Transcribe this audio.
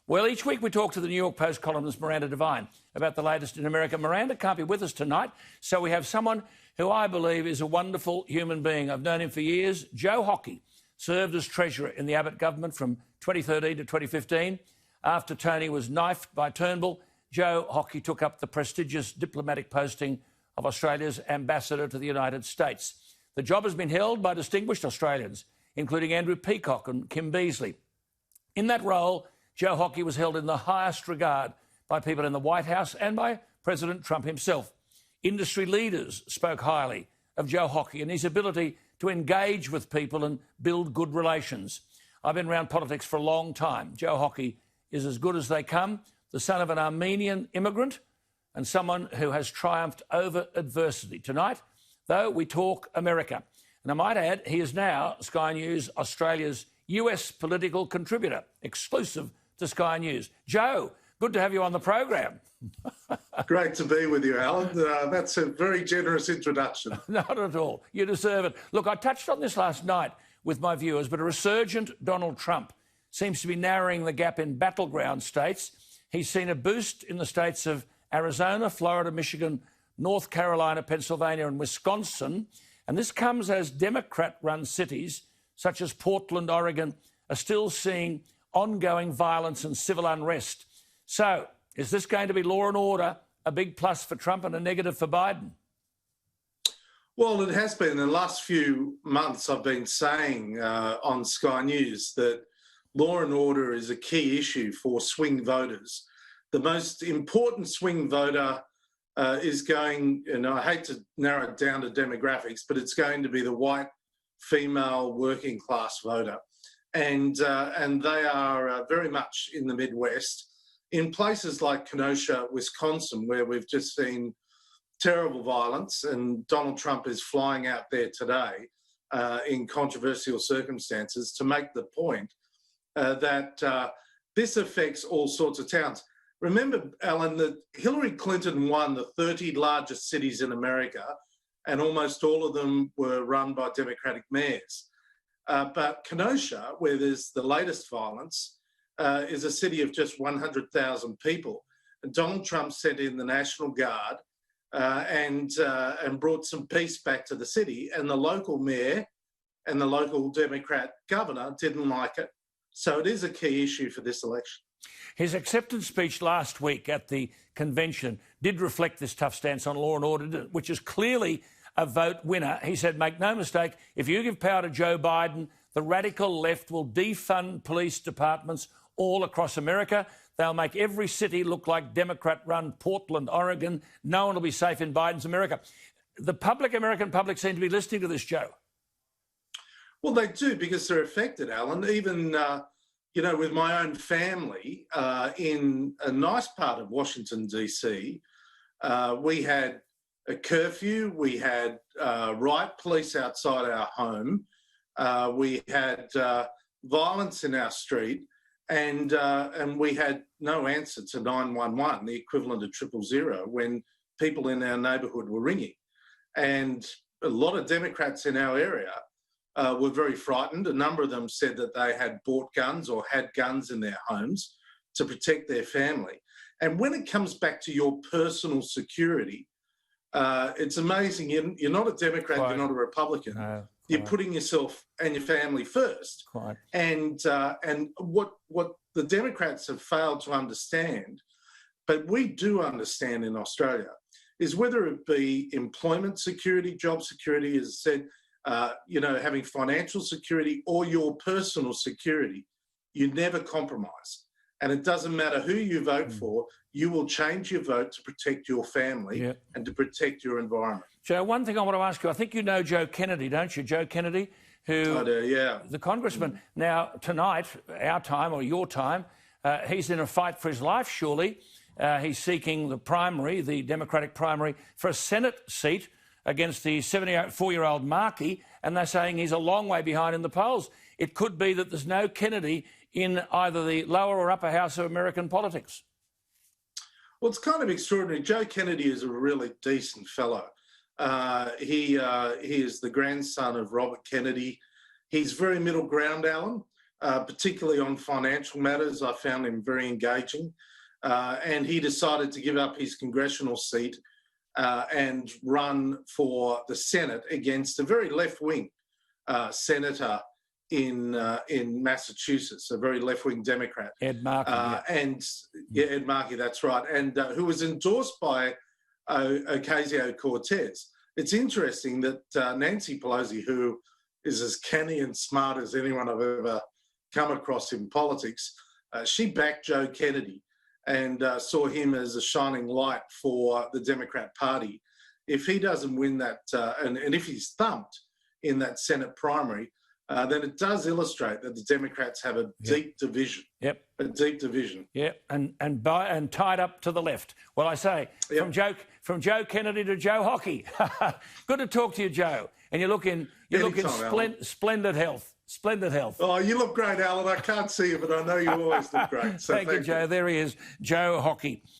Well, each week we talk to the New York Post columnist Miranda Devine about the latest in America. Miranda can't be with us tonight, so we have someone who I believe is a wonderful human being. I've known him for years. Joe Hockey served as Treasurer in the Abbott government from 2013 to 2015. After Tony was knifed by Turnbull, Joe Hockey took up the prestigious diplomatic posting of Australia's ambassador to the United States. The job has been held by distinguished Australians, including Andrew Peacock and Kim Beazley. In that role, Joe Hockey was held in the highest regard by people in the White House and by President Trump himself. Industry leaders spoke highly of Joe Hockey and his ability to engage with people and build good relations. I've been around politics for a long time. Joe Hockey is as good as they come, the son of an Armenian immigrant and someone who has triumphed over adversity. Tonight, though, we talk America. And I might add, he is now Sky News Australia's US political contributor, exclusive to Sky News. Joe, good to have you on the program. Great to be with you, Alan. That's a very generous introduction. Not at all. You deserve it. Look, I touched on this last night with my viewers, but a resurgent Donald Trump seems to be narrowing the gap in battleground states. He's seen a boost in the states of Arizona, Florida, Michigan, North Carolina, Pennsylvania and Wisconsin. And this comes as Democrat-run cities such as Portland, Oregon, are still seeing ongoing violence and civil unrest. So, is this going to be law and order, a big plus for Trump and a negative for Biden? Well, it has been. In the last few months, I've been saying on Sky News that law and order is a key issue for swing voters. The most important swing voter is going, and I hate to narrow it down to demographics, but it's going to be the white, female, working class voter. And they are very much in the Midwest. In places like Kenosha, Wisconsin, where we've just seen terrible violence, and Donald Trump is flying out there today in controversial circumstances to make the point that this affects all sorts of towns. Remember, Alan, that Hillary Clinton won the 30 largest cities in America, and almost all of them were run by Democratic mayors. But Kenosha, where there's the latest violence, is a city of just 100,000 people. And Donald Trump sent in the National Guard and brought some peace back to the city. And the local mayor and the local Democrat governor didn't like it. So it is a key issue for this election. His acceptance speech last week at the convention did reflect this tough stance on law and order, which is clearly a vote winner. He said, make no mistake, if you give power to Joe Biden, the radical left will defund police departments all across America. They'll make every city look like Democrat-run Portland, Oregon. No one will be safe in Biden's America. The American public seem to be listening to this, Joe. Well, they do, because they're affected, Alan. Even, with my own family in a nice part of Washington, D.C., we had a curfew, we had riot police outside our home, we had violence in our street, and we had no answer to 911, the equivalent of 000, when people in our neighbourhood were ringing. And a lot of Democrats in our area were very frightened. A number of them said that they had bought guns or had guns in their homes to protect their family. And when it comes back to your personal security, it's amazing. You're not a Democrat, You're not a Republican. No. You're putting yourself and your family first. Quite. And what the Democrats have failed to understand, but we do understand in Australia, is whether it be employment security, job security, as I said, having financial security or your personal security, you never compromise. And it doesn't matter who you vote for, you will change your vote to protect your family and to protect your environment. Joe, one thing I want to ask you, I think you know Joe Kennedy, don't you? Joe Kennedy, who... I do, yeah. The congressman. Now, tonight, our time or your time, he's in a fight for his life, surely. He's seeking the primary, the Democratic primary, for a Senate seat against the 74-year-old Markey, and they're saying he's a long way behind in the polls. It could be that there's no Kennedy in either the lower or upper house of American politics. Well, it's kind of extraordinary. Joe Kennedy is a really decent fellow. He is the grandson of Robert Kennedy. He's very middle ground, Alan. particularly on financial matters. I found him very engaging. And he decided to give up his congressional seat and run for the Senate against a very left-wing senator in Massachusetts, a very left-wing Democrat. Ed Markey. Ed Markey, that's right. And who was endorsed by Ocasio-Cortez. It's interesting that Nancy Pelosi, who is as canny and smart as anyone I've ever come across in politics, she backed Joe Kennedy and saw him as a shining light for the Democrat Party. If he doesn't win that, and if he's thumped in that Senate primary, then it does illustrate that the Democrats have a deep division. Yep. A deep division. Yep. And tied up to the left. Well, I say, from Joe Kennedy to Joe Hockey. Good to talk to you, Joe. And you're looking splendid health. Splendid health. Oh, you look great, Alan. I can't see you, but I know you always look great. So thank you, Joe. There he is, Joe Hockey.